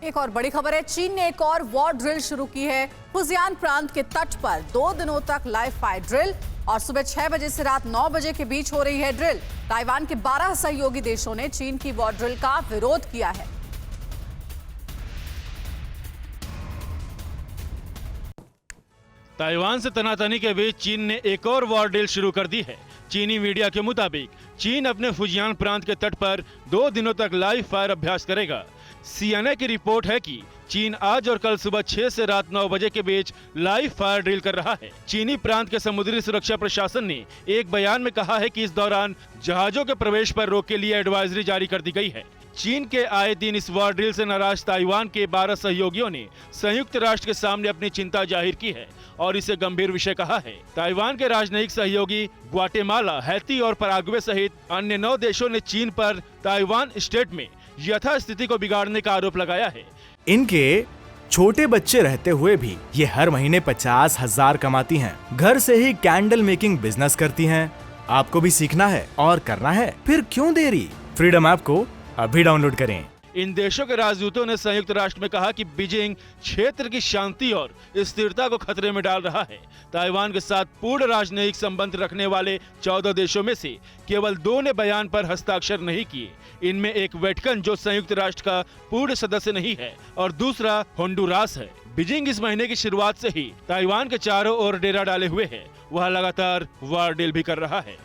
एक और बड़ी खबर है, चीन ने एक और वॉर ड्रिल शुरू की है। फुजियान प्रांत के तट पर 2 दिनों तक लाइव फायर ड्रिल और सुबह 6 बजे से रात 9 बजे के बीच हो रही है ड्रिल। ताइवान के 12 सहयोगी देशों ने चीन की वॉर ड्रिल का विरोध किया है। ताइवान से तनातनी के बीच चीन ने एक और वॉर ड्रिल शुरू कर दी है। चीनी मीडिया के मुताबिक चीन अपने फुजियान प्रांत के तट पर 2 दिनों तक लाइव फायर अभ्यास करेगा। सीएनए की रिपोर्ट है कि चीन आज और कल सुबह 6 से रात 9 बजे के बीच लाइव फायर ड्रिल कर रहा है। चीनी प्रांत के समुद्री सुरक्षा प्रशासन ने एक बयान में कहा है कि इस दौरान जहाजों के प्रवेश पर रोक के लिए एडवाइजरी जारी कर दी गई है। चीन के आए दिन इस वॉर ड्रिल से नाराज ताइवान के 12 सहयोगियों ने संयुक्त राष्ट्र के सामने अपनी चिंता जाहिर की है और इसे गंभीर विषय कहा है। ताइवान के राजनयिक सहयोगी ग्वाटेमाला, हैती और पराग्वे सहित अन्य 9 देशों ने चीन पर ताइवान स्टेट में यथास्थिति को बिगाड़ने का आरोप लगाया है। इनके छोटे बच्चे रहते हुए भी ये हर महीने 50,000 कमाती हैं। घर से ही कैंडल मेकिंग बिजनेस करती हैं। आपको भी सीखना है और करना है, फिर क्यों देरी? फ्रीडम ऐप को अभी डाउनलोड करें। इन देशों के राजदूतों ने संयुक्त राष्ट्र में कहा कि बीजिंग क्षेत्र की शांति और स्थिरता को खतरे में डाल रहा है। ताइवान के साथ पूर्ण राजनयिक संबंध रखने वाले 14 देशों में से केवल 2 ने बयान पर हस्ताक्षर नहीं किए। इनमें एक वेटिकन, जो संयुक्त राष्ट्र का पूर्ण सदस्य नहीं है, और दूसरा होंडुरास है। बीजिंग इस महीने की शुरुआत से ही ताइवान के चारों ओर डेरा डाले हुए है। वह लगातार वॉर ड्रिल भी कर रहा है।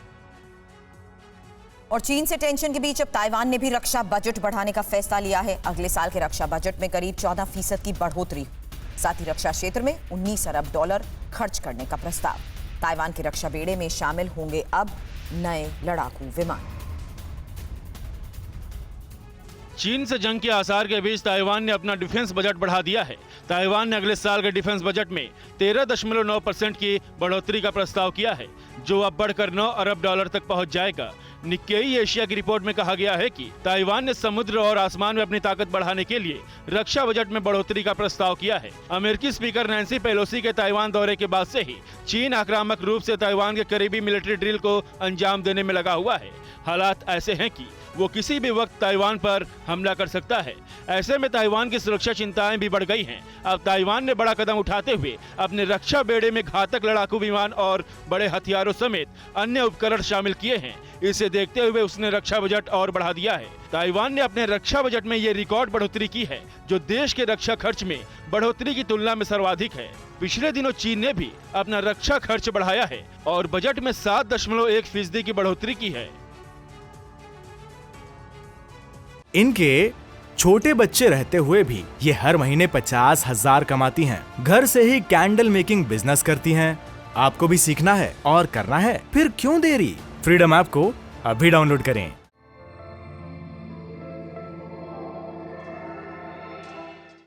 और चीन से टेंशन के बीच अब ताइवान ने भी रक्षा बजट बढ़ाने का फैसला लिया है। अगले साल के रक्षा बजट में करीब 14% की बढ़ोतरी, साथ ही रक्षा क्षेत्र में $19 अरब खर्च करने का प्रस्ताव। ताइवान के रक्षा बेड़े में शामिल होंगे अब नए लड़ाकू विमान। चीन से जंग के आसार के बीच ताइवान ने अपना डिफेंस बजट बढ़ा दिया है। ताइवान ने अगले साल के डिफेंस बजट में 13.9% की बढ़ोतरी का प्रस्ताव किया है, जो अब बढ़कर $9 अरब तक पहुंच जाएगा। निक्केई एशिया की रिपोर्ट में कहा गया है कि ताइवान ने समुद्र और आसमान में अपनी ताकत बढ़ाने के लिए रक्षा बजट में बढ़ोतरी का प्रस्ताव किया है। अमेरिकी स्पीकर नैन्सी पेलोसी के ताइवान दौरे के बाद से ही चीन आक्रामक रूप से ताइवान के करीबी मिलिट्री ड्रिल को अंजाम देने में लगा हुआ है। हालात ऐसे हैं कि वो किसी भी वक्त ताइवान पर हमला कर सकता है। ऐसे में ताइवान की सुरक्षा चिंताएं भी बढ़ गई हैं। अब ताइवान ने बड़ा कदम उठाते हुए अपने रक्षा बेड़े में घातक लड़ाकू विमान और बड़े हथियारों समेत अन्य उपकरण शामिल किए हैं। इसे देखते हुए उसने रक्षा बजट और बढ़ा दिया है। ताइवान ने अपने रक्षा बजट में ये रिकॉर्ड बढ़ोतरी की है, जो देश के रक्षा खर्च में बढ़ोतरी की तुलना में सर्वाधिक है। पिछले दिनों चीन ने भी अपना रक्षा खर्च बढ़ाया है और बजट में 7.1% की बढ़ोतरी की है। इनके छोटे बच्चे रहते हुए भी ये हर महीने 50,000 कमाती हैं। घर से ही कैंडल मेकिंग बिजनेस करती हैं। आपको भी सीखना है और करना है, फिर क्यों देरी? फ्रीडम ऐप को अभी डाउनलोड करें।